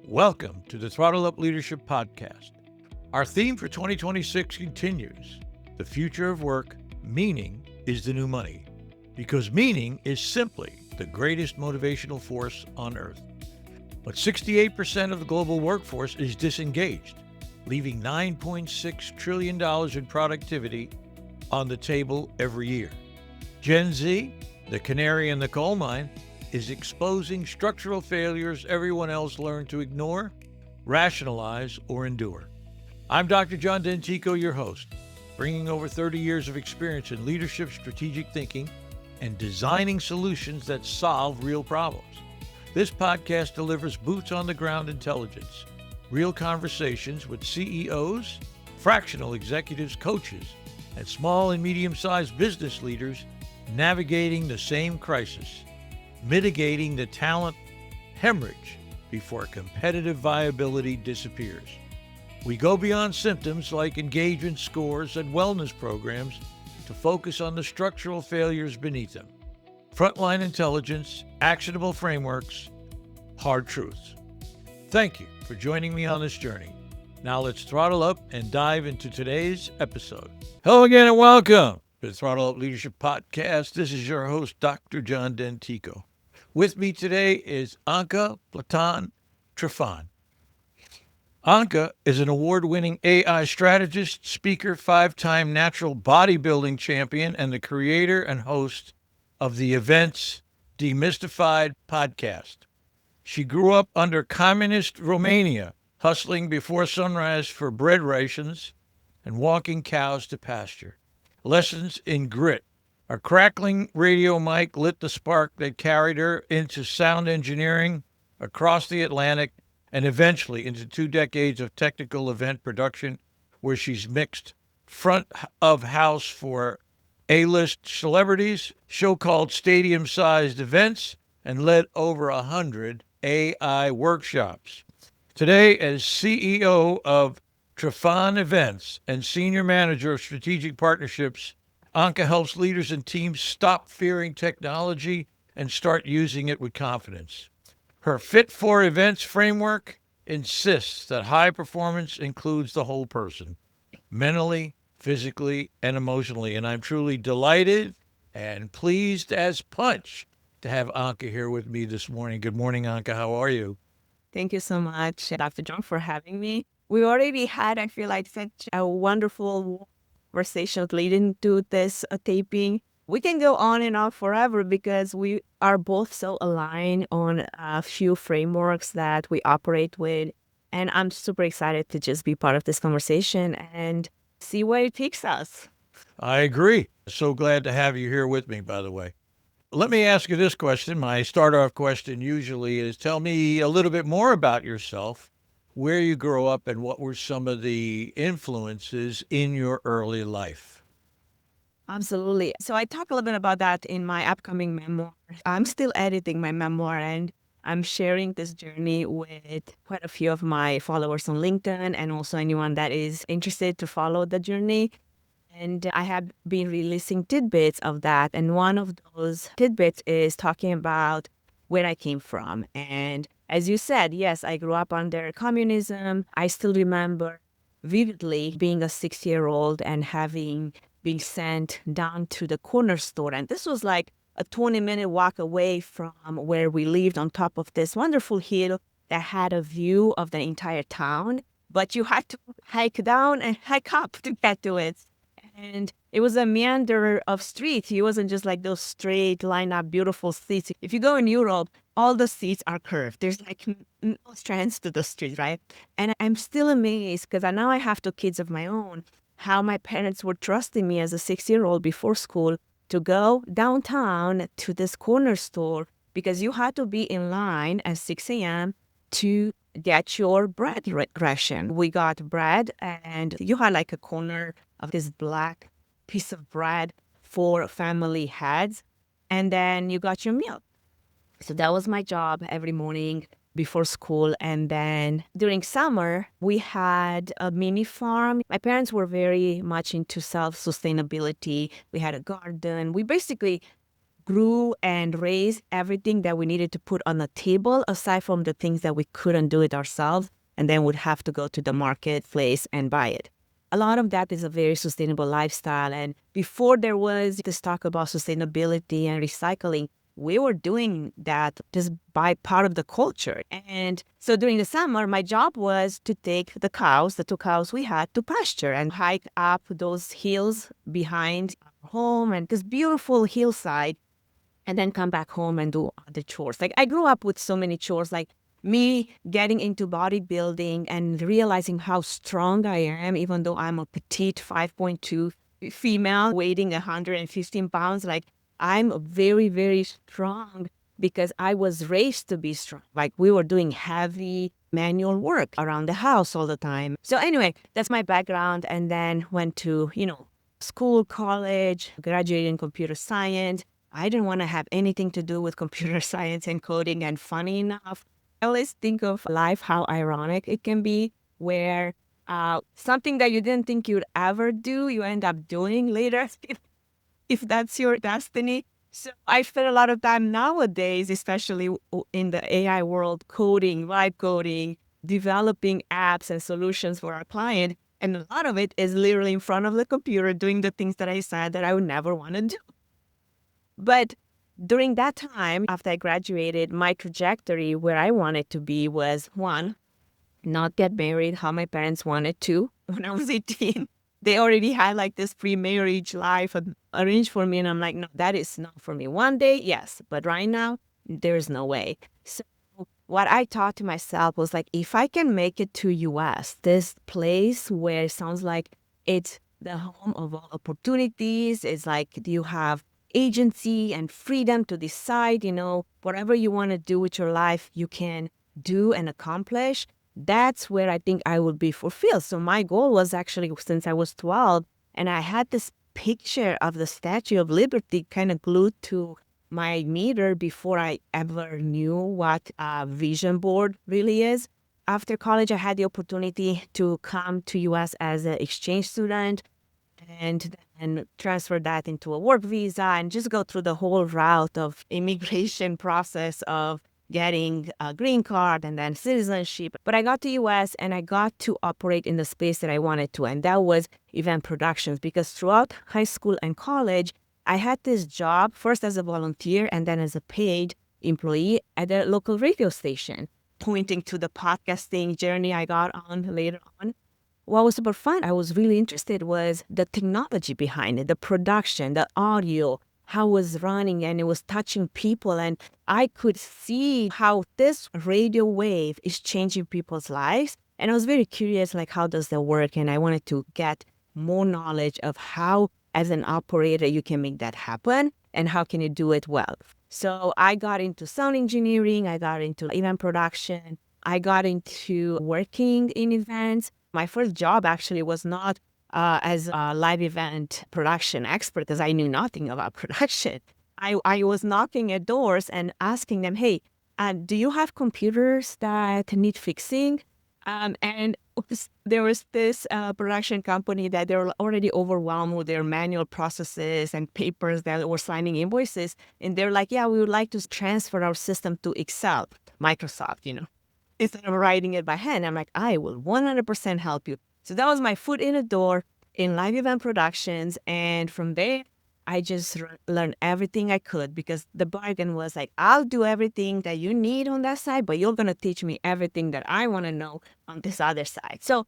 Welcome to the Throttle Up Leadership Podcast. Our theme for 2026 continues. The future of work, meaning is the new money. Because meaning is simply the greatest motivational force on earth. But 68% of the global workforce is disengaged, leaving $9.6 trillion in productivity on the table every year. Gen Z, the canary in the coal mine, is exposing structural failures everyone else learned to ignore, rationalize, or endure. I'm Dr. John Dentico, your host, bringing over 30 years of experience in leadership, strategic thinking, and designing solutions that solve real problems. This podcast delivers boots-on-the-ground intelligence, real conversations with CEOs, fractional executives, coaches, and small and medium-sized business leaders navigating the same crisis, mitigating the talent hemorrhage before competitive viability disappears. We go beyond symptoms like engagement scores and wellness programs to focus on the structural failures beneath them. Frontline intelligence, actionable frameworks, hard truths. Thank you for joining me on this journey. Now let's throttle up and dive into today's episode. Hello again and welcome to the Throttle Up Leadership Podcast. This is your host, Dr. John Dentico. With me today is Anca Platon Trifan. Anca is an award-winning AI strategist, speaker, 5-time natural bodybuilding champion, and the creator and host of the Events Demystified podcast. She grew up under communist Romania, hustling before sunrise for bread rations and walking cows to pasture. Lessons in grit. A crackling radio mic lit the spark that carried her into sound engineering across the Atlantic and eventually into 2 decades of technical event production, where she's mixed front of house for A-list celebrities, show-called stadium-sized events, and led over 100 AI workshops. Today, as CEO of Trifan Events and Senior Manager of Strategic Partnerships, Anca helps leaders and teams stop fearing technology and start using it with confidence. Her Fit for Events framework insists that high performance includes the whole person, mentally, physically, and emotionally. And I'm truly delighted and pleased as punch to have Anca here with me this morning. Good morning, Anca. How are you? Thank you so much, Dr. John, for having me. We already had, I feel like, such a wonderful conversation leading to this taping. We can go on and on forever because we are both so aligned on a few frameworks that we operate with. And I'm super excited to just be part of this conversation and see where it takes us. I agree. So glad to have you here with me, by the way. Let me ask you this question. My start-off question usually is, tell me a little bit more about yourself, where you grew up, and what were some of the influences in your early life? Absolutely. So I talk a little bit about that in my upcoming memoir. I'm still editing my memoir and I'm sharing this journey with quite a few of my followers on LinkedIn and also anyone that is interested to follow the journey. And I have been releasing tidbits of that. And one of those tidbits is talking about where I came from. And as you said, yes, I grew up under communism. I still remember vividly being a 6-year-old and having been sent down to the corner store. And this was like a 20-minute walk away from where we lived on top of this wonderful hill that had a view of the entire town. But you had to hike down and hike up to get to it. And it was a meander of streets. It wasn't just like those straight, line up, beautiful streets. If you go in Europe, all the streets are curved. There's like no strands to the street, right? And I'm still amazed because now I have 2 kids of my own, how my parents were trusting me as a 6-year-old before school to go downtown to this corner store because you had to be in line at 6 a.m. to get your bread ration. We got bread and you had like a corner of this black piece of bread for family heads. And then you got your meal. So that was my job every morning before school. And then during summer, we had a mini farm. My parents were very much into self-sustainability. We had a garden. We basically grew and raised everything that we needed to put on the table, aside from the things that we couldn't do it ourselves, and then would have to go to the marketplace and buy it. A lot of that is a very sustainable lifestyle. And before there was this talk about sustainability and recycling, we were doing that just by part of the culture. And so during the summer, my job was to take the cows, the 2 cows we had, to pasture and hike up those hills behind our home and this beautiful hillside, and then come back home and do other chores. Like I grew up with so many chores, like me getting into bodybuilding and realizing how strong I am, even though I'm a petite 5.2 female weighing 115 pounds. Like I'm very, very strong because I was raised to be strong. Like we were doing heavy manual work around the house all the time. So anyway, that's my background. And then went to, school, college, graduated in computer science. I didn't want to have anything to do with computer science and coding. And funny enough, I always think of life, how ironic it can be, where something that you didn't think you'd ever do, you end up doing later, if that's your destiny. So I spend a lot of time nowadays, especially in the AI world, coding, vibe coding, developing apps and solutions for our client. And a lot of it is literally in front of the computer doing the things that I said that I would never want to do. But during that time, after I graduated, my trajectory where I wanted to be was, one, not get married how my parents wanted to when I was 18. They already had like this pre-marriage life arranged for me. And I'm like, no, that is not for me. One day, yes. But right now, there's no way. So what I thought to myself was like, if I can make it to US, this place where it sounds like it's the home of all opportunities, it's like you have agency and freedom to decide, whatever you want to do with your life, you can do and accomplish. That's where I think I would be fulfilled. So my goal was actually since I was 12, and I had this picture of the Statue of Liberty kind of glued to my meter before I ever knew what a vision board really is. After college, I had the opportunity to come to US as an exchange student and transfer that into a work visa and just go through the whole route of immigration process of getting a green card and then citizenship. But I got to US and I got to operate in the space that I wanted to, and that was event productions, because throughout high school and college, I had this job first as a volunteer and then as a paid employee at a local radio station, pointing to the podcasting journey I got on later on. What was super fun, I was really interested, was the technology behind it, the production, the audio, how it was running, and it was touching people. And I could see how this radio wave is changing people's lives. And I was very curious, like, how does that work? And I wanted to get more knowledge of how, as an operator, you can make that happen and how can you do it well. So I got into sound engineering, I got into event production, I got into working in events. My first job actually was not as a live event production expert, because I knew nothing about production. I was knocking at doors and asking them, hey, do you have computers that need fixing? And there was this production company that they were already overwhelmed with their manual processes and papers that were signing invoices. And they're like, yeah, we would like to transfer our system to Excel, Microsoft, instead of writing it by hand. I'm like, I will 100% help you. So that was my foot in the door in live event productions. And from there, I just learned everything I could, because the bargain was like, I'll do everything that you need on that side, but you're going to teach me everything that I want to know on this other side. So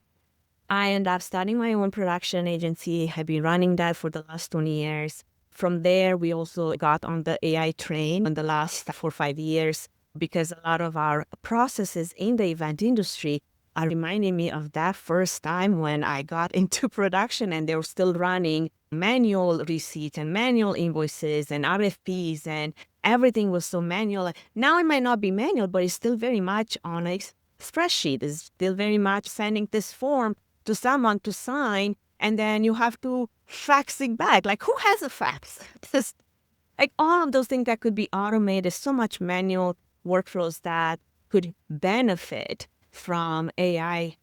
I ended up starting my own production agency. I've been running that for the last 20 years. From there, we also got on the AI train in the last 4 or 5 years, because a lot of our processes in the event industry are reminding me of that first time when I got into production and they were still running manual receipts and manual invoices and RFPs, and everything was so manual. Now it might not be manual, but it's still very much on a spreadsheet. It's still very much sending this form to someone to sign, and then you have to fax it back. Like, who has a fax? Like, all of those things that could be automated, so much manual workflows that could benefit from AI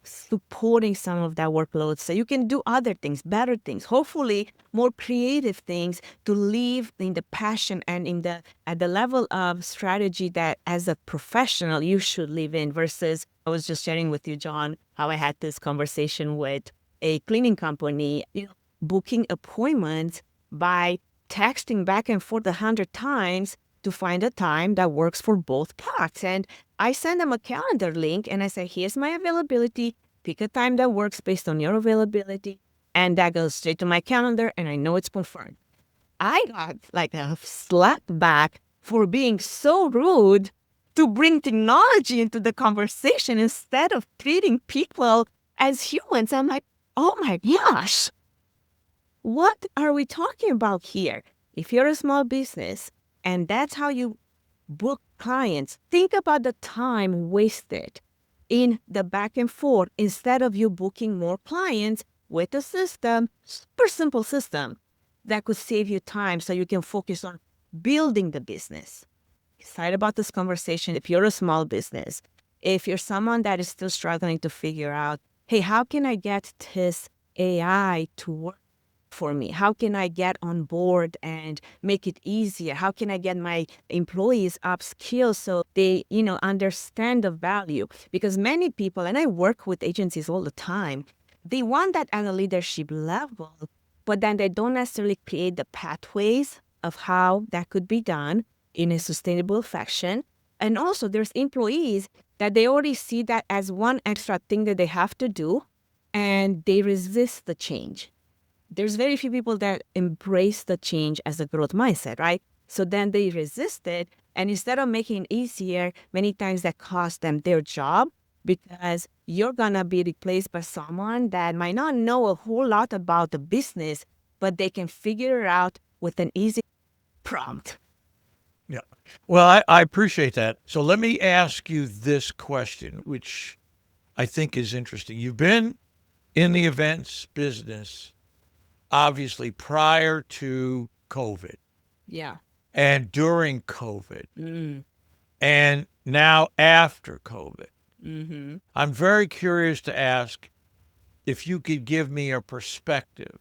supporting some of that workload so you can do other things, better things, hopefully more creative things to live in the passion and in the at the level of strategy that as a professional you should live in. Versus, I was just sharing with you, John, how I had this conversation with a cleaning company, booking appointments by texting back and forth 100 times to find a time that works for both parts. And I send them a calendar link and I say, here's my availability. Pick a time that works based on your availability. And that goes straight to my calendar and I know it's confirmed. I got like a slap back for being so rude to bring technology into the conversation instead of treating people as humans. I'm like, oh my gosh, what are we talking about here? If you're a small business and that's how you book clients, think about the time wasted in the back and forth instead of you booking more clients with a system, super simple system that could save you time so you can focus on building the business. Excited about this conversation. If you're a small business, if you're someone that is still struggling to figure out, hey, how can I get this AI to work for me? How can I get on board and make it easier? How can I get my employees upskilled so they, understand the value? Because many people, and I work with agencies all the time, they want that at a leadership level, but then they don't necessarily create the pathways of how that could be done in a sustainable fashion. And also there's employees that they already see that as one extra thing that they have to do, and they resist the change. There's very few people that embrace the change as a growth mindset, right? So then they resist it. And instead of making it easier, many times that costs them their job because you're going to be replaced by someone that might not know a whole lot about the business, but they can figure it out with an easy prompt. Yeah. Well, I appreciate that. So let me ask you this question, which I think is interesting. You've been in the events business, obviously, prior to COVID. Yeah. And during COVID. And now after COVID. Mm-hmm. I'm very curious to ask if you could give me a perspective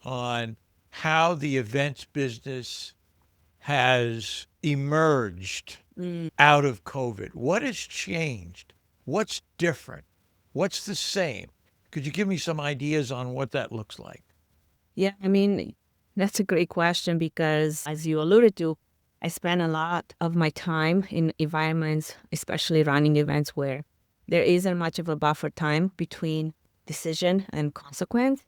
on how the events business has emerged out of COVID. What has changed? What's different? What's the same? Could you give me some ideas on what that looks like? Yeah, that's a great question because, as you alluded to, I spend a lot of my time in environments, especially running events where there isn't much of a buffer time between decision and consequence.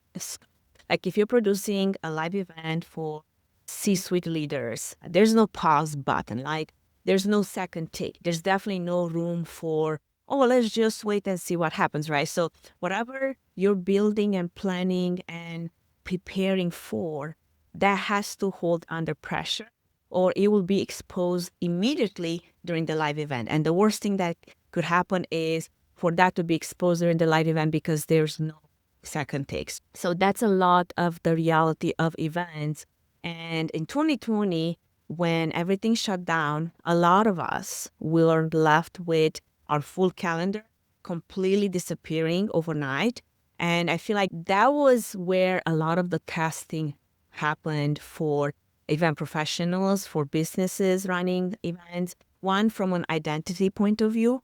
Like if you're producing a live event for C-suite leaders, there's no pause button. Like there's no second take. There's definitely no room for, oh, let's just wait and see what happens, right? So whatever you're building and planning and preparing for, that has to hold under pressure or it will be exposed immediately during the live event. And the worst thing that could happen is for that to be exposed during the live event because there's no second takes. So that's a lot of the reality of events. And in 2020, when everything shut down, a lot of us were left with our full calendar completely disappearing overnight. And I feel like that was where a lot of the casting happened for event professionals, for businesses running events. One, from an identity point of view,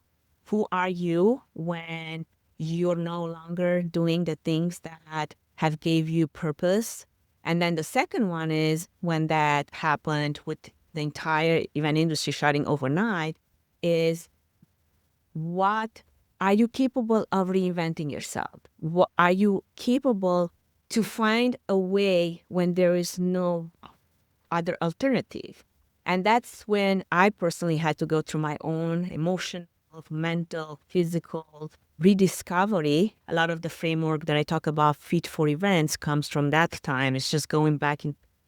who are you when you're no longer doing the things that have gave you purpose? And then the second one is when that happened with the entire event industry shutting overnight is what are you capable of reinventing yourself? What are you capable to find a way when there is no other alternative? And that's when I personally had to go through my own emotional, mental, physical rediscovery. A lot of the framework that I talk about, Fit for Events, comes from that time. It's just going back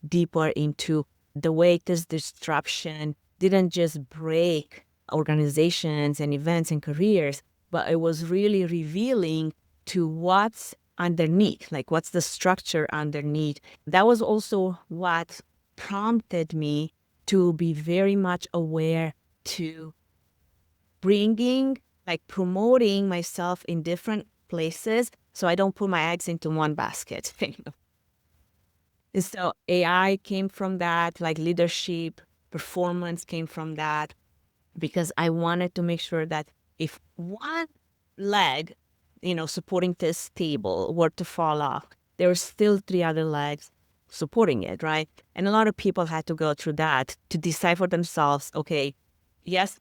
deeper into the way this disruption didn't just break organizations and events and careers, but it was really revealing to what's underneath, like what's the structure underneath. That was also what prompted me to be very much aware to promoting myself in different places, so I don't put my eggs into one basket. And so AI came from that, like leadership, performance came from that, because I wanted to make sure that if one leg, supporting this table were to fall off, there were still three other legs supporting it, right? And a lot of people had to go through that to decide for themselves, okay, yes,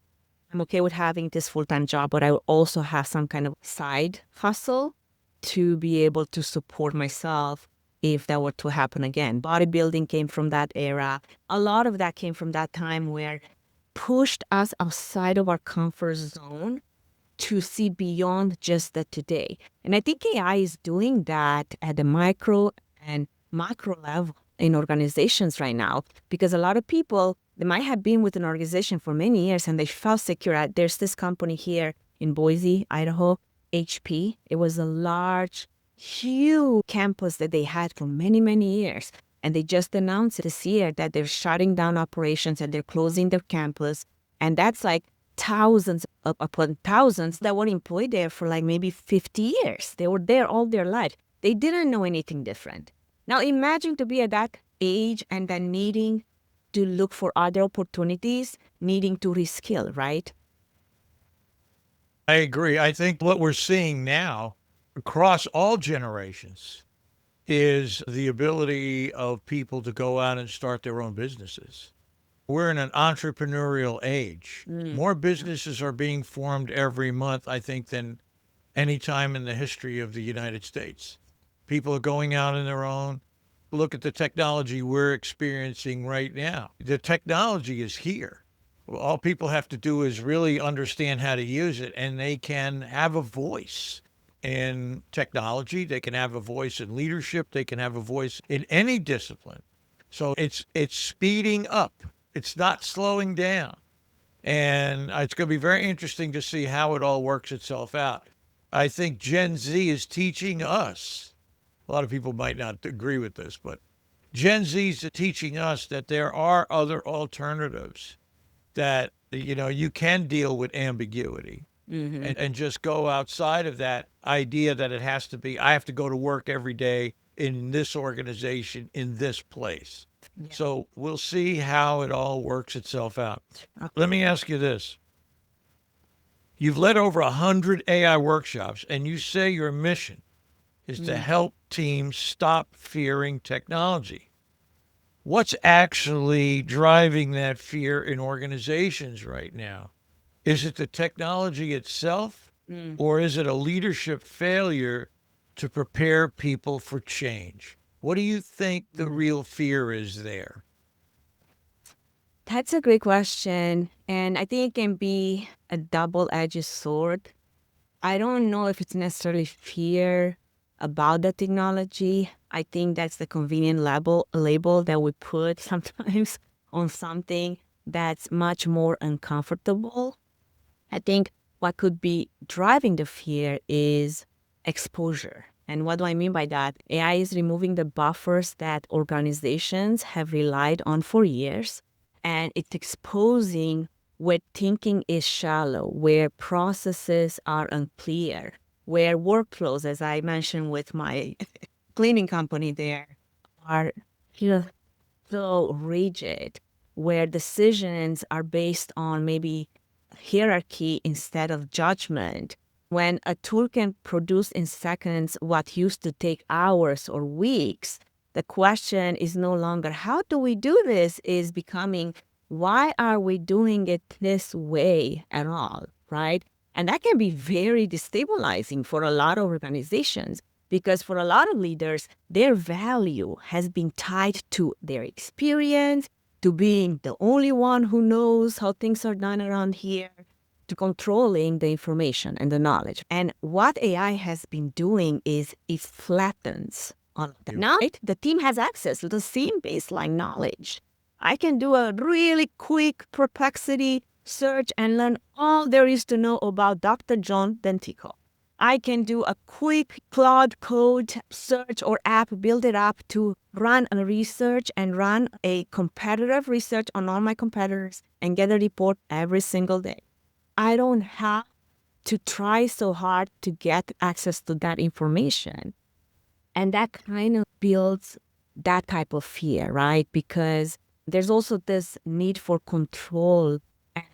I'm okay with having this full-time job, but I will also have some kind of side hustle to be able to support myself if that were to happen again. Bodybuilding came from that era. A lot of that came from that time where pushed us outside of our comfort zone to see beyond just the today. And I think AI is doing that at the micro and macro level in organizations right now, because a lot of people, they might have been with an organization for many years and they felt secure. There's this company here in Boise, Idaho, HP. It was a large, huge campus that they had for many, many years. And they just announced this year that they're shutting down operations and they're closing their campus. And that's like thousands upon thousands that were employed there for like maybe 50 years. They were there all their life. They didn't know anything different. Now imagine to be at that age and then needing to look for other opportunities, needing to reskill, right? I agree. I think what we're seeing now across all generations is the ability of people to go out and start their own businesses. We're in an entrepreneurial age. More businesses are being formed every month, I think, than any time in the history of the United States. People are going out on their own. Look at the technology we're experiencing right now. The technology is here. All people have to do is really understand how to use it, and they can have a voice in technology. They can have a voice in leadership. They can have a voice in any discipline. So it's speeding up. It's not slowing down. And it's going to be very interesting to see how it all works itself out. I think Gen Z is teaching us. A lot of people might not agree with this, but Gen Z is teaching us that there are other alternatives, that you can deal with ambiguity and just go outside of that idea that it has to be, I have to go to work every day in this organization, in this place. Yeah. So we'll see how it all works itself out. Okay. Let me ask you this. You've led over 100 AI workshops, and you say your mission is to help teams stop fearing technology. What's actually driving that fear in organizations right now? Is it the technology itself, or is it a leadership failure to prepare people for change? What do you think the real fear is there? That's a great question. And I think it can be a double-edged sword. I don't know if it's necessarily fear about the technology. I think that's the convenient label that we put sometimes on something that's much more uncomfortable. I think what could be driving the fear is exposure. And what do I mean by that? AI is removing the buffers that organizations have relied on for years, and it's exposing where thinking is shallow, where processes are unclear, where workflows, as I mentioned with my cleaning company there, are so rigid, where decisions are based on maybe hierarchy instead of judgment. When a tool can produce in seconds what used to take hours or weeks, the question is no longer, how do we do this? Is becoming, why are we doing it this way at all, right? And that can be very destabilizing for a lot of organizations, because for a lot of leaders, their value has been tied to their experience, to being the only one who knows how things are done around here, to controlling the information and the knowledge. And what AI has been doing is it flattens all of that. Now the team has access to the same baseline knowledge. I can do a really quick perplexity search and learn all there is to know about Dr. John Dentico. I can do a quick Claude code search or app, build it up to run a research and run a competitive research on all my competitors and get a report every single day. I don't have to try so hard to get access to that information. And that kind of builds that type of fear, right? Because there's also this need for control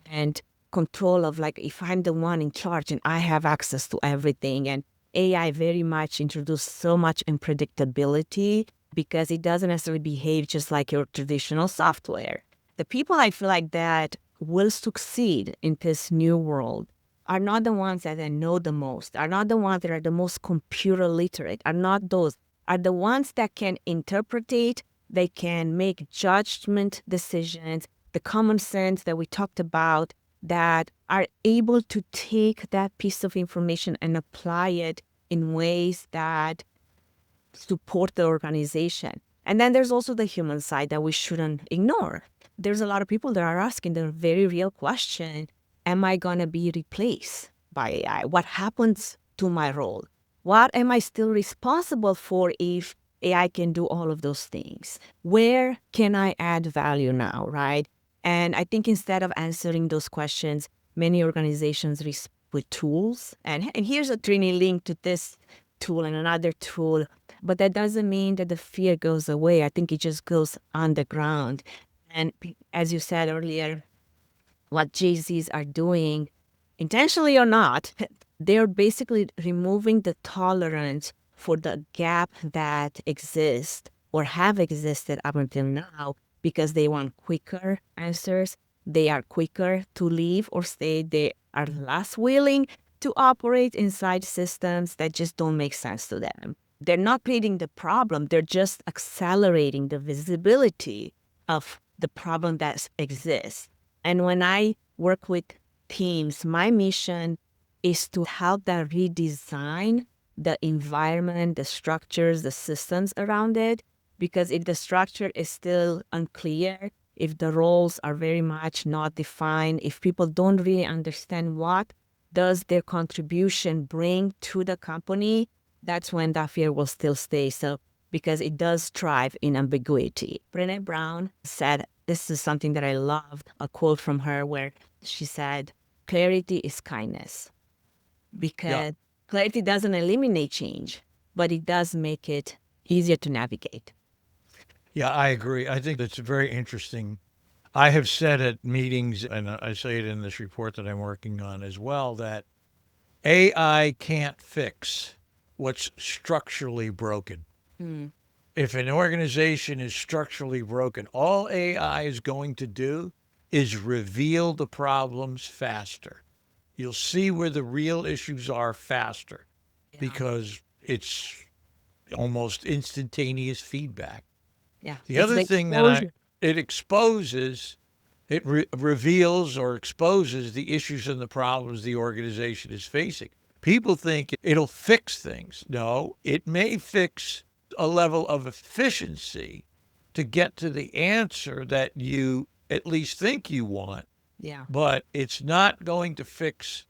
and control of like, if I'm the one in charge and I have access to everything. And AI very much introduced so much unpredictability because it doesn't necessarily behave just like your traditional software. The people I feel like that will succeed in this new world are not the ones that I know the most, are not the ones that are the most computer literate, are not those, are the ones that can interpret, they can make judgment decisions, the common sense that we talked about, that are able to take that piece of information and apply it in ways that support the organization. And then there's also the human side that we shouldn't ignore. There's a lot of people that are asking the very real question, am I going to be replaced by AI? What happens to my role? What am I still responsible for if AI can do all of those things? Where can I add value now, right? And I think instead of answering those questions, many organizations with tools. And here's a Trini link to this tool and another tool. But that doesn't mean that the fear goes away. I think it just goes underground. And as you said earlier, what JCs are doing, intentionally or not, they're basically removing the tolerance for the gap that exists or have existed up until now because they want quicker answers. They are quicker to leave or stay. They are less willing to operate inside systems that just don't make sense to them. They're not creating the problem. They're just accelerating the visibility of the problem that exists. And when I work with teams, my mission is to help them redesign the environment, the structures, the systems around it. Because if the structure is still unclear, if the roles are very much not defined, if people don't really understand what does their contribution bring to the company, that's when that fear will still stay. So, because it does thrive in ambiguity. Brené Brown said, this is something that I loved, a quote from her where she said, clarity is kindness. Because clarity doesn't eliminate change, but it does make it easier to navigate. Yeah, I agree. I think that's very interesting. I have said at meetings, and I say it in this report that I'm working on as well, that AI can't fix what's structurally broken. If an organization is structurally broken, all AI is going to do is reveal the problems faster. You'll see where the real issues are faster because it's almost instantaneous feedback. Yeah. The It's other the thing exposure. it exposes, it reveals or exposes the issues and the problems the organization is facing. People think it'll fix things. No, it may fix a level of efficiency to get to the answer that you at least think you want, Yeah. but it's not going to fix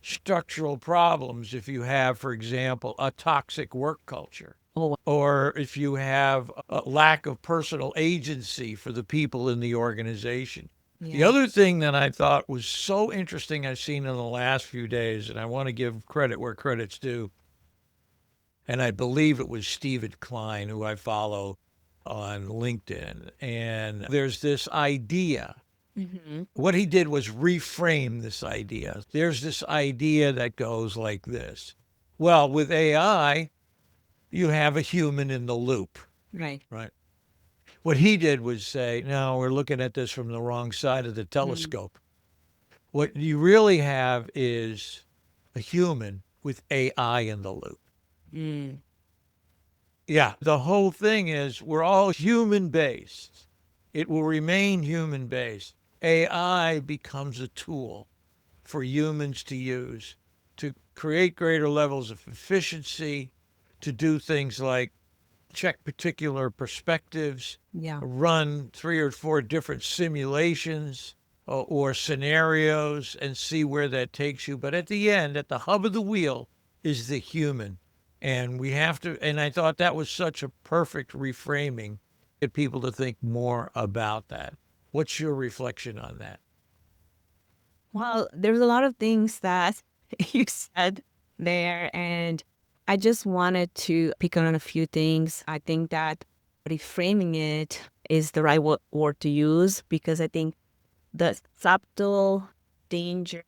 structural problems if you have, for example, a toxic work culture Oh, or if you have a lack of personal agency for the people in the organization. The yeah. other thing that I thought was so interesting I've seen in the last few days, and I want to give credit where credit's due, and I believe it was Stephen Klein, who I follow on LinkedIn. And there's this idea. Mm-hmm. What he did was reframe this idea. There's this idea that goes like this. Well, with AI, you have a human in the loop, Right. right? What he did was say, no, we're looking at this from the wrong side of the Mm. telescope. What you really have is a human with AI in the loop. Mm. Yeah, the whole thing is we're all human based. It will remain human based. AI becomes a tool for humans to use to create greater levels of efficiency, to do things like check particular perspectives, Yeah. run 3 or 4 different simulations or scenarios and see where that takes you. But at the end, at the hub of the wheel is the human. And we have to, and I thought that was such a perfect reframing, get people to think more about that. What's your reflection on that? Well, there's a lot of things that you said there. And I just wanted to pick on a few things. I think that reframing it is the right word to use, because I think the subtle danger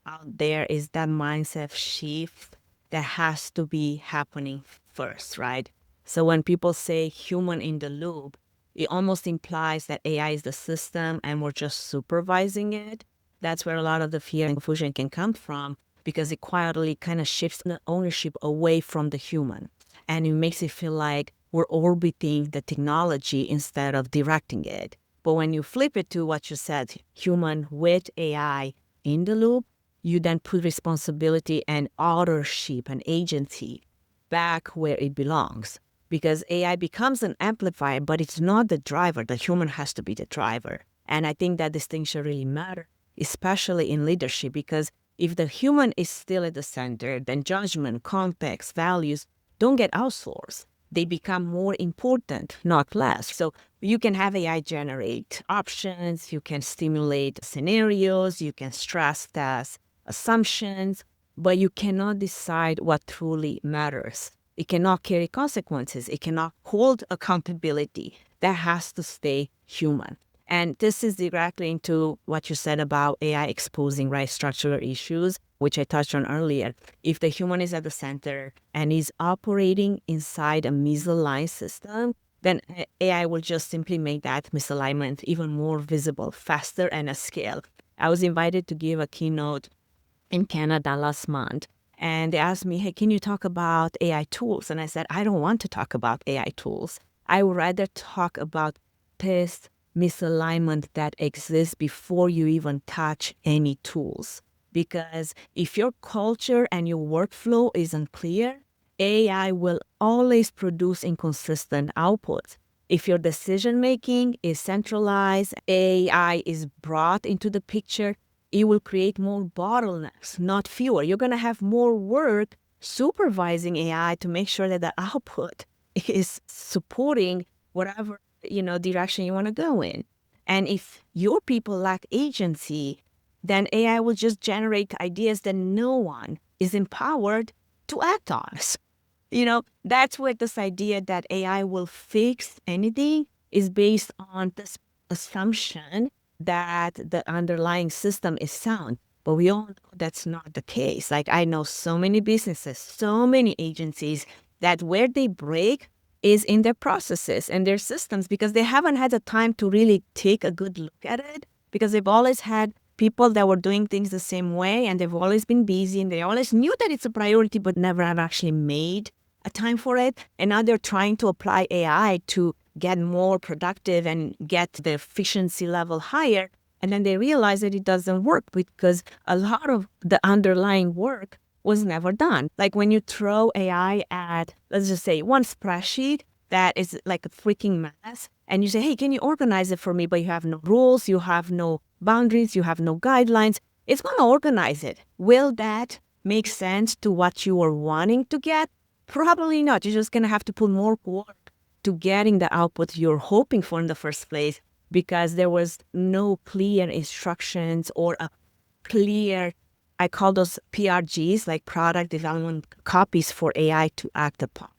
out there is that mindset shift that has to be happening first, right? So when people say human in the loop, it almost implies that AI is the system and we're just supervising it. That's where a lot of the fear and confusion can come from, because it quietly kind of shifts the ownership away from the human. And it makes it feel like we're orbiting the technology instead of directing it. But when you flip it to what you said, human with AI in the loop, you then put responsibility and authorship and agency back where it belongs. Because AI becomes an amplifier, but it's not the driver. The human has to be the driver. And I think that distinction really matters, especially in leadership, because if the human is still at the center, then judgment, context, values don't get outsourced. They become more important, not less. So you can have AI generate options, you can stimulate scenarios, you can stress test assumptions, but you cannot decide what truly matters. It cannot carry consequences. It cannot hold accountability. That has to stay human. And this is directly into what you said about AI exposing right structural issues, which I touched on earlier. If the human is at the center and is operating inside a misaligned system, then AI will just simply make that misalignment even more visible, faster, and at scale. I was invited to give a keynote in Canada last month, and they asked me, hey, can you talk about AI tools? And I said, I don't want to talk about AI tools. I would rather talk about this misalignment that exists before you even touch any tools. Because if your culture and your workflow isn't clear, AI will always produce inconsistent outputs. If your decision making is centralized, AI is brought into the picture, it will create more bottlenecks, not fewer. You're going to have more work supervising AI to make sure that the output is supporting whatever direction you want to go in. And if your people lack agency, then AI will just generate ideas that no one is empowered to act on. That's where this idea that AI will fix anything is based on this assumption that the underlying system is sound. But we all know that's not the case. Like, I know so many businesses, so many agencies that where they break is in their processes and their systems, because they haven't had the time to really take a good look at it, because they've always had people that were doing things the same way, and they've always been busy, and they always knew that it's a priority but never have actually made a time for it. And now they're trying to apply AI to get more productive and get the efficiency level higher. And then they realize that it doesn't work because a lot of the underlying work was never done. Like when you throw AI at, let's just say, one spreadsheet that is like a freaking mess, and you say, hey, can you organize it for me? But you have no rules, you have no boundaries, you have no guidelines. It's going to organize it. Will that make sense to what you are wanting to get? Probably not. You're just going to have to put more work to getting the output you're hoping for in the first place, because there was no clear instructions or a clear, I call those PRGs, like product development copies for AI to act upon.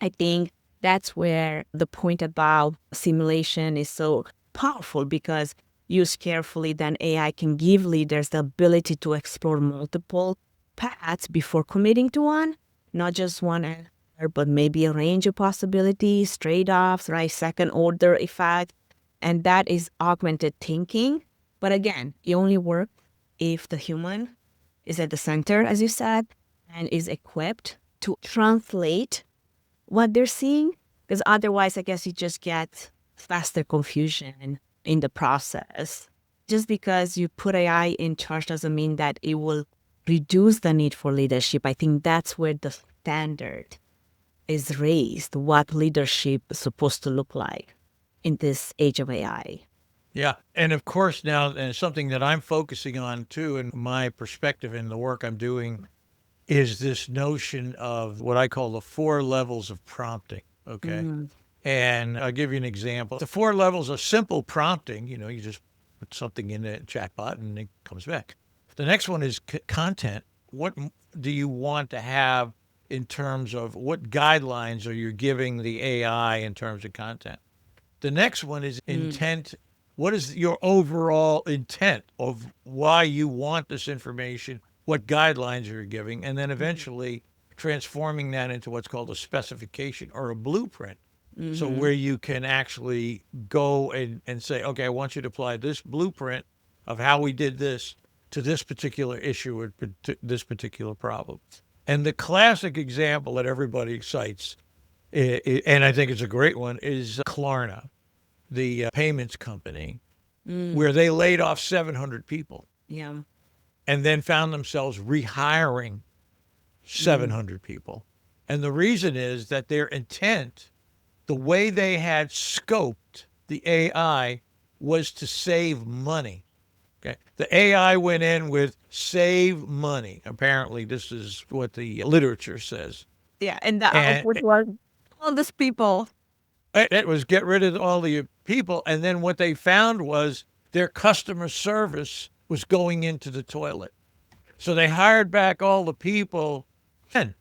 I think that's where the point about simulation is so powerful, because used carefully, then AI can give leaders the ability to explore multiple paths before committing to one, not just one answer, but maybe a range of possibilities, trade-offs, right? Second order effect. And that is augmented thinking. But again, it only works if the human is at the center, as you said, and is equipped to translate what they're seeing. Because otherwise, I guess you just get faster confusion in the process. Just because you put AI in charge doesn't mean that it will reduce the need for leadership. I think that's where the standard is raised, what leadership is supposed to look like in this age of AI. Yeah. And of course, now, and something that I'm focusing on too, in my perspective in the work I'm doing, is this notion of what I call the 4 levels of prompting. Okay. Mm. And I'll give you an example. The 4 levels of simple prompting, you just put something in the chatbot and it comes back. The next one is content what do you want to have in terms of what guidelines are you giving the AI in terms of content? The next one is intent. What is your overall intent of why you want this information? What guidelines are you giving? And then eventually transforming that into what's called a specification or a blueprint. So where you can actually go and say, okay, I want you to apply this blueprint of how we did this to this particular issue or to this particular problem. And the classic example that everybody cites, and I think it's a great one, is Klarna, the payments company, where they laid off 700 people Yeah. and then found themselves rehiring 700 people. And the reason is that their intent, the way they had scoped the AI, was to save money. Okay. The AI went in with save money. Apparently, this is what the literature says. Yeah. And the And output was all these people. it was get rid of all the people. And then what they found was their customer service was going into the toilet. So they hired back all the people and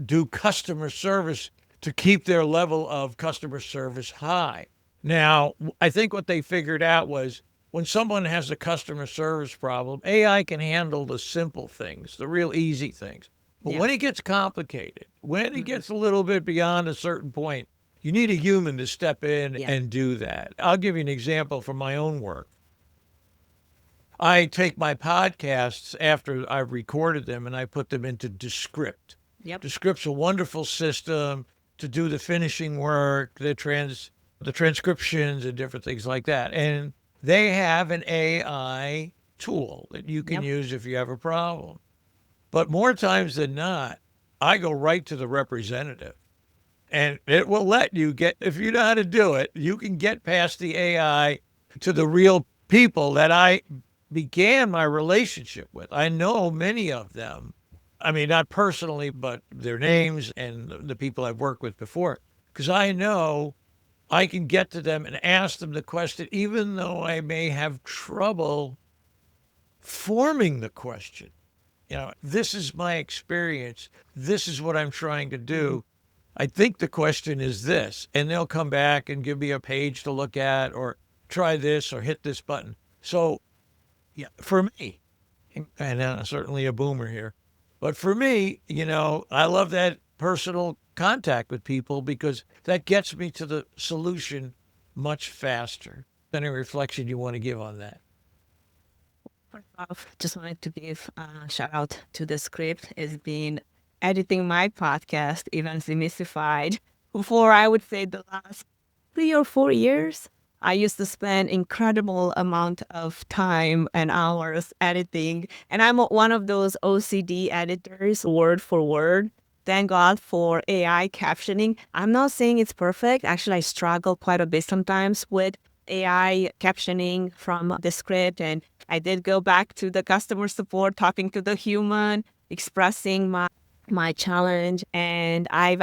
do customer service to keep their level of customer service high. Now, I think what they figured out was when someone has a customer service problem, AI can handle the simple things, the real easy things. But when it gets complicated, when it gets a little bit beyond a certain point, you need a human to step in and do that. I'll give you an example from my own work. I take my podcasts after I've recorded them and I put them into Dissect. Yep. Dissect's a wonderful system to do the finishing work, the transcriptions and different things like that. And they have an AI tool that you can use if you have a problem. But more times than not, I go right to the representative. And it will let you get, if you know how to do it, you can get past the AI to the real people that I began my relationship with. I know many of them. I mean, not personally, but their names and the people I've worked with before. Because I know I can get to them and ask them the question, even though I may have trouble forming the question. You know, this is my experience. This is what I'm trying to do. I think the question is this. And they'll come back and give me a page to look at or try this or hit this button. So, yeah, for me, and I'm certainly a boomer here, but for me, you know, I love that personal contact with people because that gets me to the solution much faster. Any reflection you want to give on that? First off, just wanted to give a shout out to the script. It's been editing my podcast, Events Demystified, for I would say the last 3 or 4 years. I used to spend incredible amount of time and hours editing. And I'm one of those OCD editors, word for word. Thank God for AI captioning. I'm not saying it's perfect. Actually, I struggle quite a bit sometimes with AI captioning from the script. And I did go back to the customer support, talking to the human, expressing my challenge. And I've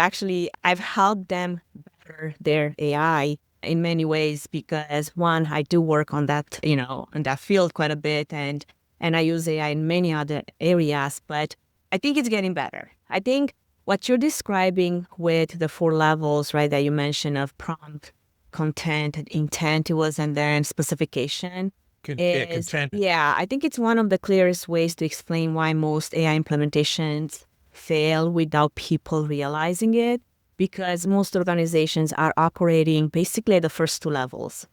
helped them better their AI in many ways because one, I do work on that, in that field quite a bit and I use AI in many other areas, but I think it's getting better. I think what you're describing with the 4 levels, right, that you mentioned of prompt, content, and intent, and then specification. Content. Yeah, I think it's one of the clearest ways to explain why most AI implementations fail without people realizing it. Because most organizations are operating basically at the first 2 levels.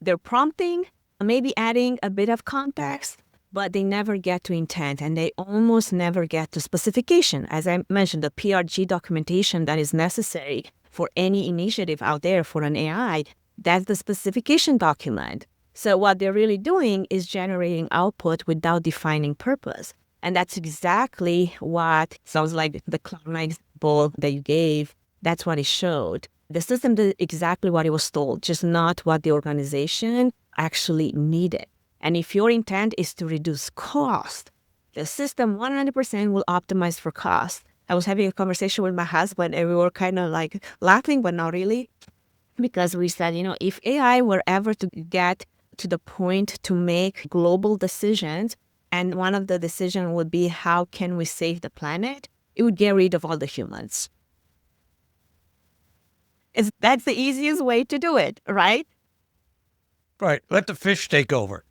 They're prompting, maybe adding a bit of context, but they never get to intent and they almost never get to specification. As I mentioned, the PRG documentation that is necessary for any initiative out there for an AI, that's the specification document. So what they're really doing is generating output without defining purpose. And that's exactly what sounds like the Klarna example that you gave. That's what it showed. The system did exactly what it was told, just not what the organization actually needed. And if your intent is to reduce cost, the system 100% will optimize for cost. I was having a conversation with my husband and we were kind of like laughing, but not really. Because we said, if AI were ever to get to the point to make global decisions, and one of the decisions would be, how can we save the planet? It would get rid of all the humans. That's the easiest way to do it, right? Right. Let the fish take over.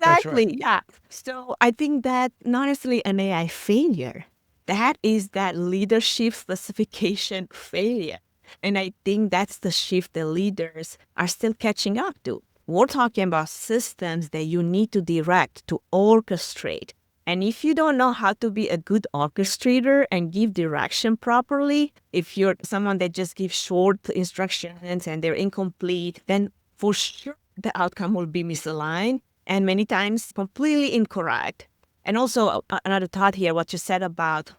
That's right. Exactly. Yeah. So I think that not necessarily an AI failure. That is that leadership specification failure. And I think that's the shift the leaders are still catching up to. We're talking about systems that you need to direct, to orchestrate. And if you don't know how to be a good orchestrator and give direction properly, if you're someone that just gives short instructions and they're incomplete, then for sure the outcome will be misaligned and many times completely incorrect. And also another thought here, what you said about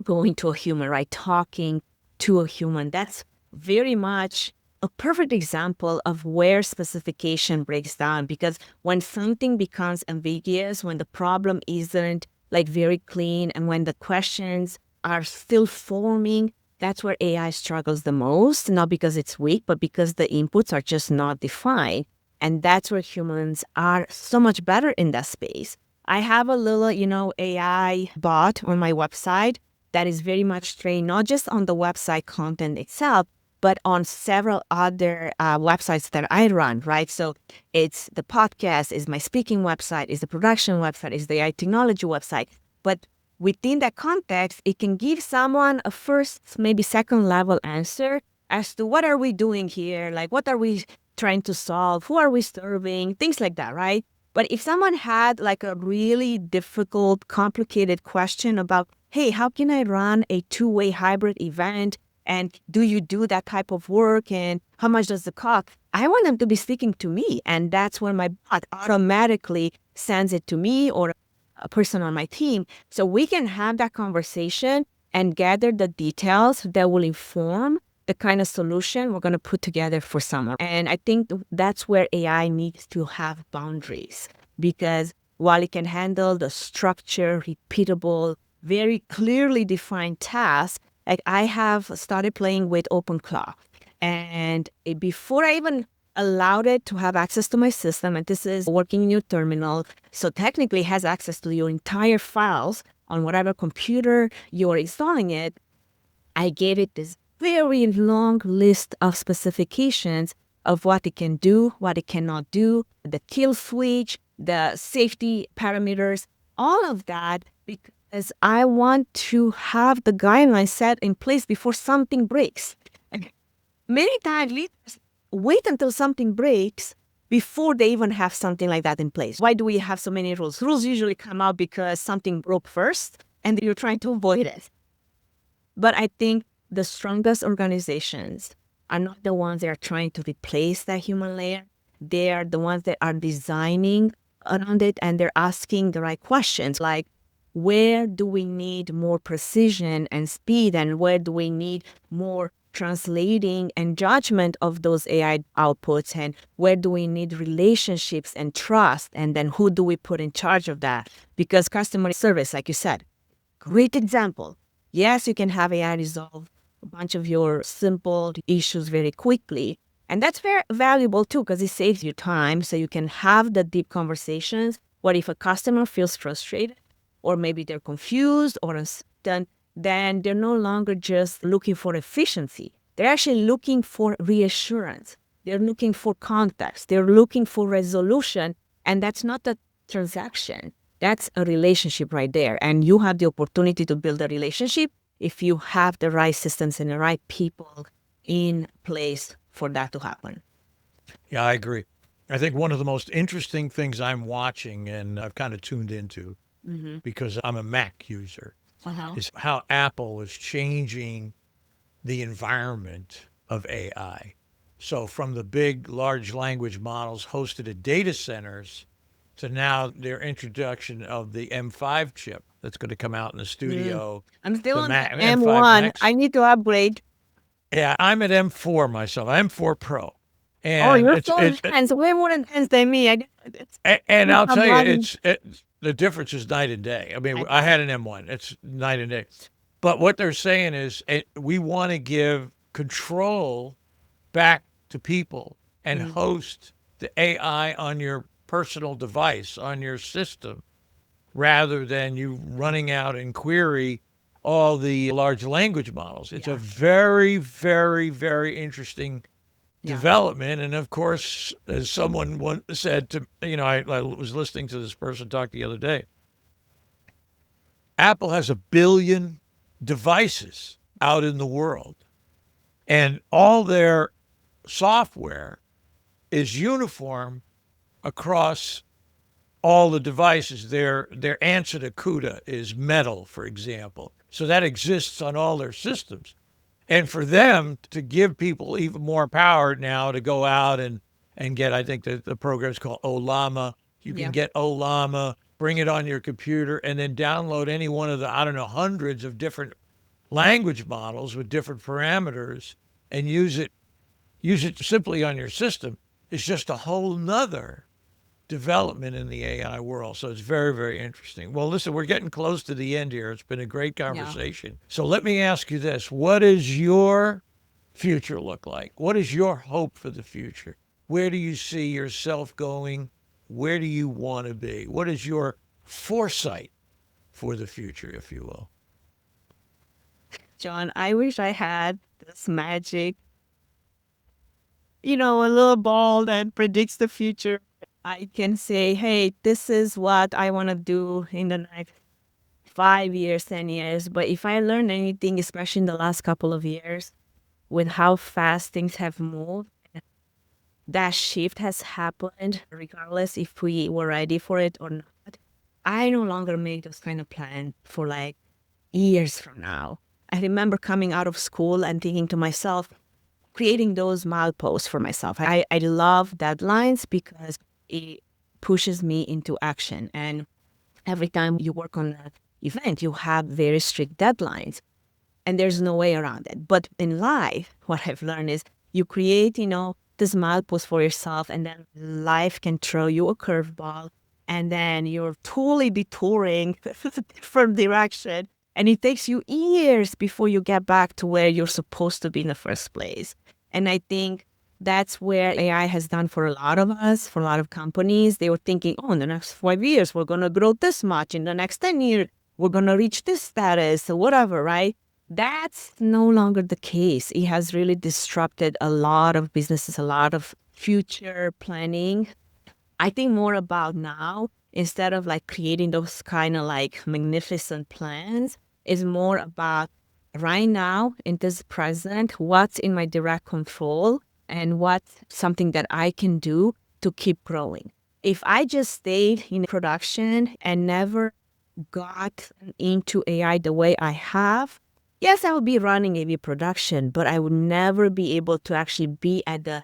going to a human, right? Talking to a human. That's very much a perfect example of where specification breaks down, because when something becomes ambiguous, when the problem isn't like very clean, and when the questions are still forming, that's where AI struggles the most, not because it's weak, but because the inputs are just not defined. And that's where humans are so much better in that space. I have a little, AI bot on my website that is very much trained not just on the website content itself, but on several other websites that I run, right? So it's the podcast, is my speaking website, is the production website, is the AI technology website. But within that context, it can give someone a first, maybe second level answer as to what are we doing here? Like, what are we trying to solve? Who are we serving? Things like that, right? But if someone had like a really difficult, complicated question about, hey, how can I run a two-way hybrid event? And do you do that type of work? And how much does it cost? I want them to be speaking to me. And that's when my bot automatically sends it to me or a person on my team. So we can have that conversation and gather the details that will inform the kind of solution we're going to put together for someone. And I think that's where AI needs to have boundaries, because while it can handle the structure, repeatable, very clearly defined tasks, like I have started playing with OpenClaw. And before I even allowed it to have access to my system, and this is working in your terminal, so technically it has access to your entire files on whatever computer you're installing it, I gave it this very long list of specifications of what it can do, what it cannot do, the kill switch, the safety parameters, all of that, because I want to have the guidelines set in place before something breaks. And many times leaders wait until something breaks before they even have something like that in place. Why do we have so many rules? Rules usually come out because something broke first and you're trying to avoid it. But I think the strongest organizations are not the ones that are trying to replace that human layer. They are the ones that are designing around it, and they're asking the right questions, like, where do we need more precision and speed, and where do we need more translating and judgment of those AI outputs, and where do we need relationships and trust, and then who do we put in charge of that? Because customer service, like you said, great example. Yes, you can have AI resolve a bunch of your simple issues very quickly. And that's very valuable too, because it saves you time. So you can have the deep conversations. What if a customer feels frustrated, or maybe they're confused or uncertain, then they're no longer just looking for efficiency. They're actually looking for reassurance. They're looking for context. They're looking for resolution. And that's not a transaction. That's a relationship right there. And you have the opportunity to build a relationship if you have the right systems and the right people in place for that to happen. Yeah, I agree. I think one of the most interesting things I'm watching, and I've kind of tuned into because I'm a Mac user, is how Apple is changing the environment of AI. So from the big large language models hosted at data centers to now their introduction of the M5 chip that's going to come out in the studio. I'm still The on Mac, the M5 M1. Max. I need to upgrade. Yeah, I'm at M4 myself. M4 Pro. Oh, And you're so intense. Way more intense than me. and I'll tell you, running. the difference is night and day. I mean, I had an M1. It's night and day. But what they're saying is we want to give control back to people and host the AI on your personal device, on your system, rather than you running out and query all the large language models. It's a very, very, very interesting development. And of course, as someone once said to, I was listening to this person talk the other day. Apple has 1 billion devices out in the world, and all their software is uniform across all the devices. Their answer to CUDA is metal, for example. So that exists on all their systems. And for them to give people even more power now to go out and get, I think the program is called Olama. You can get Olama, bring it on your computer, and then download any one of the, hundreds of different language models with different parameters and use it simply on your system. It's just a whole nother development in the AI world. So it's very, very interesting. Well, listen, we're getting close to the end here. It's been a great conversation. So let me ask you this. What does your future look like? What is your hope for the future? Where do you see yourself going? Where do you want to be? What is your foresight for the future, if you will? John, I wish I had this magic, a little ball that predicts the future. I can say, hey, this is what I want to do in the next 5 years, 10 years. But if I learned anything, especially in the last couple of years, with how fast things have moved, that shift has happened, regardless if we were ready for it or not. I no longer make those kind of plans for like years from now. I remember coming out of school and thinking to myself, creating those mileposts for myself. I love deadlines because it pushes me into action. And every time you work on an event, you have very strict deadlines. And there's no way around it. But in life, what I've learned is you create, this milepost for yourself, and then life can throw you a curveball, and then you're totally detouring a different direction. And it takes you years before you get back to where you're supposed to be in the first place. And I think that's where AI has done for a lot of us, for a lot of companies. They were thinking, in the next 5 years, we're going to grow this much. In the next 10 years, we're going to reach this status or whatever, right? That's no longer the case. It has really disrupted a lot of businesses, a lot of future planning. I think more about now, instead of like creating those kind of like magnificent plans, is more about right now in this present, what's in my direct control and what's something that I can do to keep growing. If I just stayed in production and never got into AI the way I have, yes, I would be running AV production, but I would never be able to actually be at the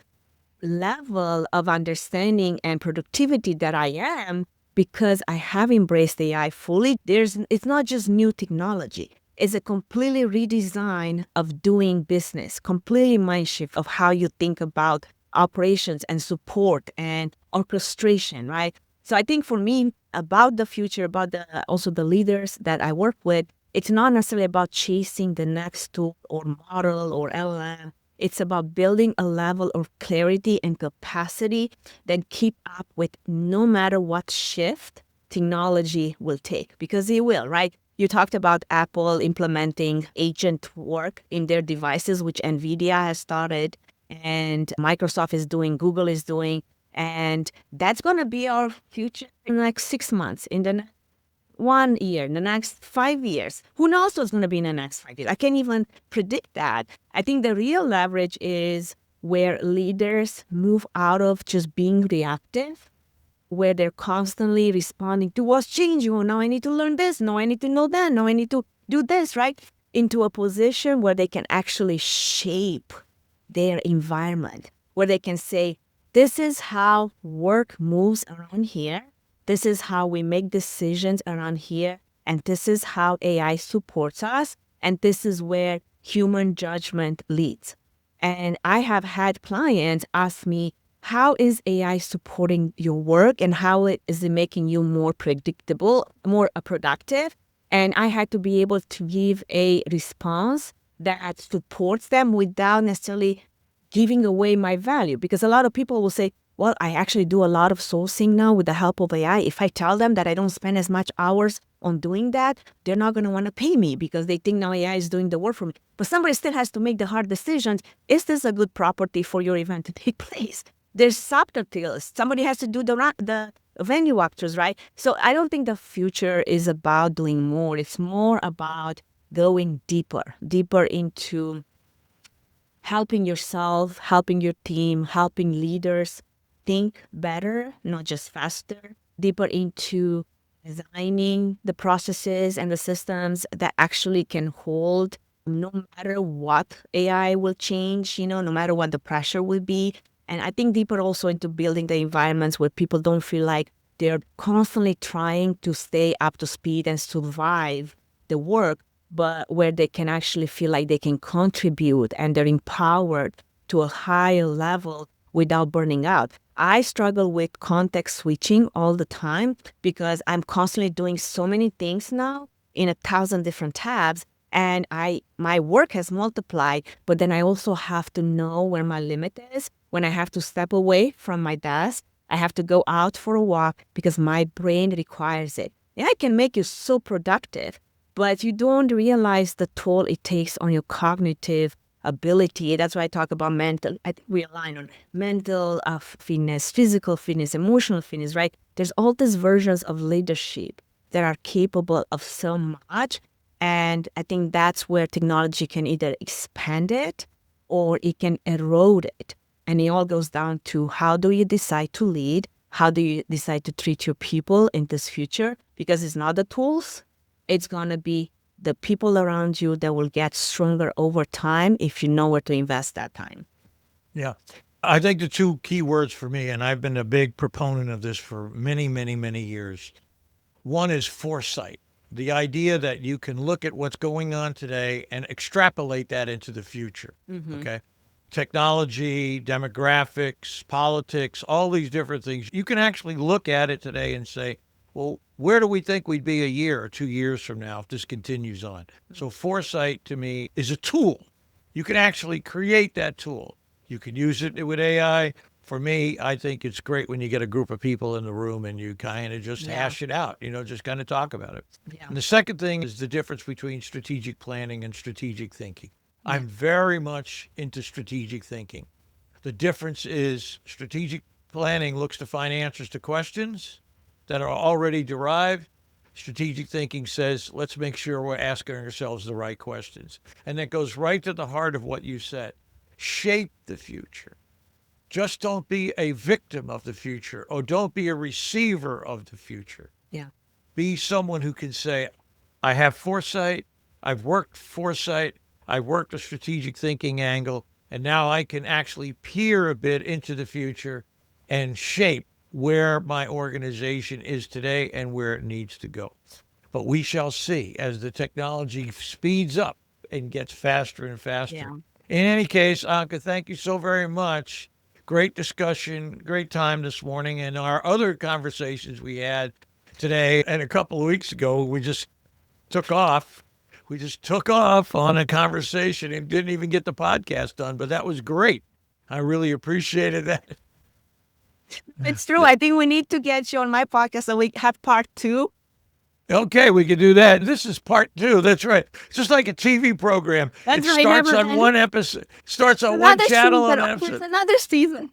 level of understanding and productivity that I am because I have embraced AI fully. It's not just new technology. It's a completely redesign of doing business, completely mind shift of how you think about operations and support and orchestration, right? So I think for me, about the future, about also the leaders that I work with, it's not necessarily about chasing the next tool or model or LLM. It's about building a level of clarity and capacity that keep up with no matter what shift technology will take, because it will, right? You talked about Apple implementing agent work in their devices, which NVIDIA has started, and Microsoft is doing, Google is doing, and that's going to be our future in the next 6 months, in the next 1 year, in the next 5 years. Who knows what's going to be in the next 5 years? I can't even predict that. I think the real leverage is where leaders move out of just being reactive, where they're constantly responding to what's changing. Oh, now I need to learn this. Now I need to know that. Now I need to do this, right? Into a position where they can actually shape their environment, where they can say, this is how work moves around here. This is how we make decisions around here. And this is how AI supports us. And this is where human judgment leads. And I have had clients ask me, how is AI supporting your work and how is it making you more predictable, more productive? And I had to be able to give a response that supports them without necessarily giving away my value. Because a lot of people will say, well, I actually do a lot of sourcing now with the help of AI. If I tell them that I don't spend as much hours on doing that, they're not going to want to pay me because they think now AI is doing the work for me. But somebody still has to make the hard decisions. Is this a good property for your event to take place? There's subtitles. Somebody has to do the venue walkthroughs, right? So I don't think the future is about doing more. It's more about going deeper into helping yourself, helping your team, helping leaders think better, not just faster, deeper into designing the processes and the systems that actually can hold no matter what AI will change, no matter what the pressure will be. And I think deeper also into building the environments where people don't feel like they're constantly trying to stay up to speed and survive the work, but where they can actually feel like they can contribute and they're empowered to a higher level without burning out. I struggle with context switching all the time because I'm constantly doing so many things now in 1,000 different tabs, and my work has multiplied, but then I also have to know where my limit is. When I have to step away from my desk, I have to go out for a walk because my brain requires it. AI can make you so productive, but you don't realize the toll it takes on your cognitive ability. That's why I talk about mental. I think we align on mental fitness, physical fitness, emotional fitness, right? There's all these versions of leadership that are capable of so much. And I think that's where technology can either expand it or it can erode it. And it all goes down to how do you decide to lead? How do you decide to treat your people in this future? Because it's not the tools. It's going to be the people around you that will get stronger over time if you know where to invest that time. Yeah. I think the two key words for me, and I've been a big proponent of this for many, many, many years. One is foresight. The idea that you can look at what's going on today and extrapolate that into the future. Mm-hmm. Okay. Technology, demographics, politics, all these different things. You can actually look at it today and say, well, where do we think we'd be a year or 2 years from now if this continues on? So foresight to me is a tool. You can actually create that tool. You can use it with AI. For me, I think it's great when you get a group of people in the room and you kind of just hash it out, just kind of talk about it. Yeah. And the second thing is the difference between strategic planning and strategic thinking. I'm very much into strategic thinking. The difference is strategic planning looks to find answers to questions that are already derived. Strategic thinking says, let's make sure we're asking ourselves the right questions. And that goes right to the heart of what you said. Shape the future. Just don't be a victim of the future, or don't be a receiver of the future. Yeah. Be someone who can say, I have foresight, I've worked foresight, I've worked a strategic thinking angle, and now I can actually peer a bit into the future and shape where my organization is today and where it needs to go. But we shall see as the technology speeds up and gets faster and faster. Yeah. In any case, Anca, thank you so very much. Great discussion, great time this morning. And our other conversations we had today and a couple of weeks ago, we just took off. We just took off on a conversation and didn't even get the podcast done, but that was great. I really appreciated that. It's true. I think we need to get you on my podcast so we have part 2. Okay, we can do that. This is part 2. That's right. It's just like a TV program. That's it right, starts never on ends. one episode, starts on one channel and episode. There's another season.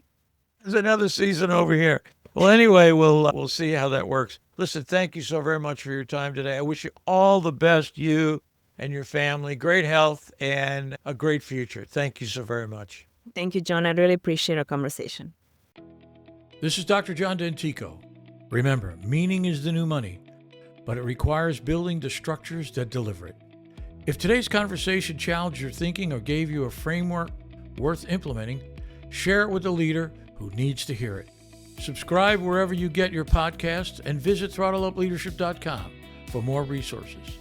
There's another season over here. Well, anyway, we'll see how that works. Listen, thank you so very much for your time today. I wish you all the best, you and your family, great health and a great future. Thank you so very much. Thank you, John. I really appreciate our conversation. This is Dr. John Dentico. Remember, meaning is the new money, but it requires building the structures that deliver it. If today's conversation challenged your thinking or gave you a framework worth implementing, share it with a leader who needs to hear it. Subscribe wherever you get your podcasts and visit throttleupleadership.com for more resources.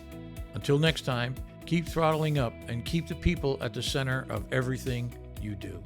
Until next time, keep throttling up and keep the people at the center of everything you do.